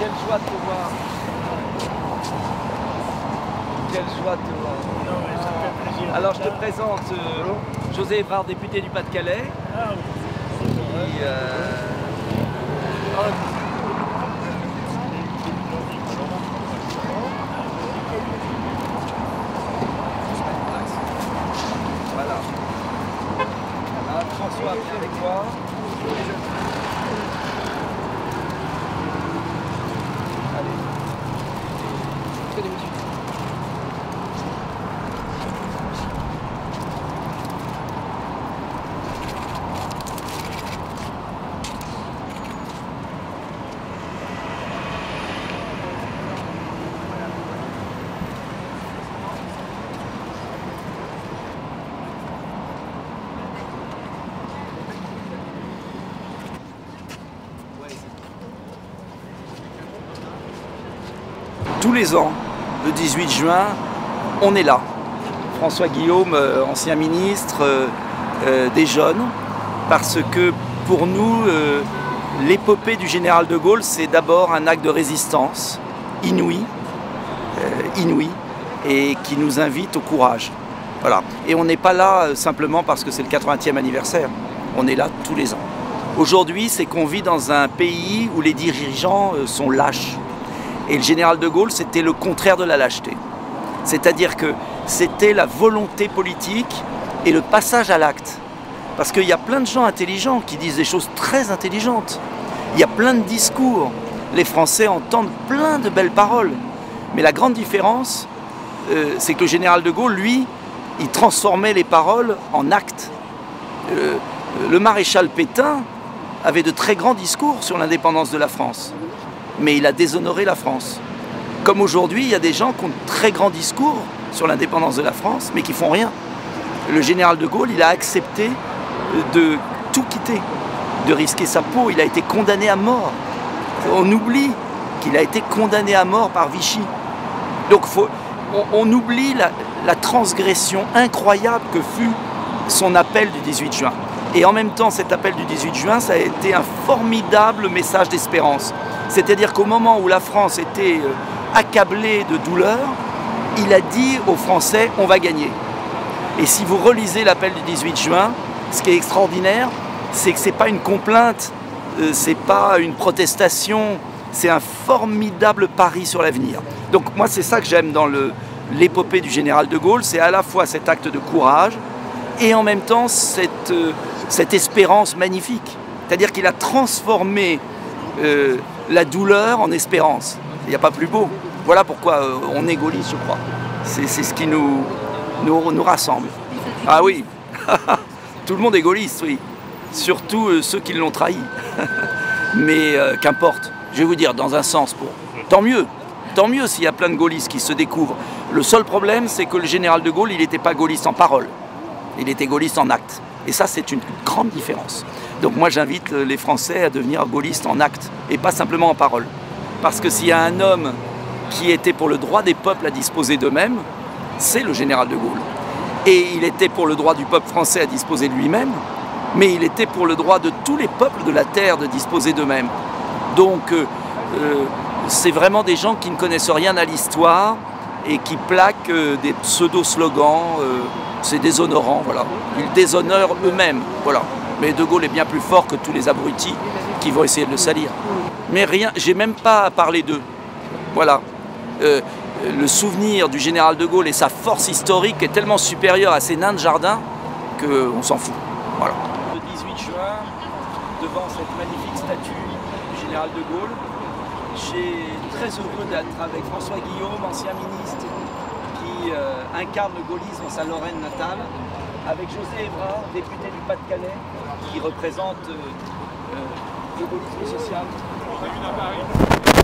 Quelle joie de te voir. Quelle joie de te voir. Non, mais ça fait plaisir. Alors je te présente José Évrard, député du Pas-de-Calais. Ah oui. Voilà. Voilà, François, viens avec moi. Allez. Tous les ans, le 18 juin, on est là. François Guillaume, ancien ministre des Jeunes, parce que pour nous, l'épopée du général de Gaulle, c'est d'abord un acte de résistance inouï, et qui nous invite au courage. Voilà. Et on n'est pas là simplement parce que c'est le 80e anniversaire, on est là tous les ans. Aujourd'hui, c'est qu'on vit dans un pays où les dirigeants sont lâches. Et le général de Gaulle, c'était le contraire de la lâcheté. C'est-à-dire que c'était la volonté politique et le passage à l'acte. Parce qu'il y a plein de gens intelligents qui disent des choses très intelligentes. Il y a plein de discours. Les Français entendent plein de belles paroles. Mais la grande différence, c'est que le général de Gaulle, lui, il transformait les paroles en actes. Le maréchal Pétain avait de très grands discours sur l'indépendance de la France. Mais il a déshonoré la France. Comme aujourd'hui, il y a des gens qui ont de très grands discours sur l'indépendance de la France, mais qui font rien. Le général de Gaulle, il a accepté de tout quitter, de risquer sa peau. Il a été condamné à mort. On oublie qu'il a été condamné à mort par Vichy. Donc on oublie la transgression incroyable que fut son appel du 18 juin. Et en même temps, cet appel du 18 juin, ça a été un formidable message d'espérance. C'est-à-dire qu'au moment où la France était accablée de douleur, il a dit aux Français « on va gagner ». Et si vous relisez l'appel du 18 juin, ce qui est extraordinaire, c'est que ce n'est pas une complainte, ce n'est pas une protestation, c'est un formidable pari sur l'avenir. Donc moi, c'est ça que j'aime dans l'épopée du général de Gaulle, c'est à la fois cet acte de courage et en même temps cette espérance magnifique. C'est-à-dire qu'il a transformé la douleur en espérance. Il n'y a pas plus beau. Voilà pourquoi on est gaulliste, je crois. C'est ce qui nous rassemble. Ah oui, tout le monde est gaulliste, oui. Surtout ceux qui l'ont trahi. Mais qu'importe, je vais vous dire, dans un sens, tant mieux s'il y a plein de gaullistes qui se découvrent. Le seul problème, c'est que le général de Gaulle, il n'était pas gaulliste en parole. Il était gaulliste en acte. Et ça, c'est une grande différence. Donc moi, j'invite les Français à devenir gaullistes en acte et pas simplement en parole. Parce que s'il y a un homme qui était pour le droit des peuples à disposer d'eux-mêmes, c'est le général de Gaulle. Et il était pour le droit du peuple français à disposer de lui-même, mais il était pour le droit de tous les peuples de la terre de disposer d'eux-mêmes. Donc, c'est vraiment des gens qui ne connaissent rien à l'histoire et qui plaquent des pseudo-slogans. C'est déshonorant, voilà. Ils déshonorent eux-mêmes, voilà. Mais De Gaulle est bien plus fort que tous les abrutis qui vont essayer de le salir. Mais rien, j'ai même pas parlé d'eux. Voilà. Le souvenir du général de Gaulle et sa force historique est tellement supérieure à ces nains de jardin qu'on s'en fout. Voilà. Le 18 juin, devant cette magnifique statue du général de Gaulle, j'ai très heureux d'être avec François Guillaume, ancien ministre, qui incarne le gaullisme dans sa Lorraine natale, avec José Évrard, député du Pas-de-Calais, qui représente le gaullisme social. On a une à Paris.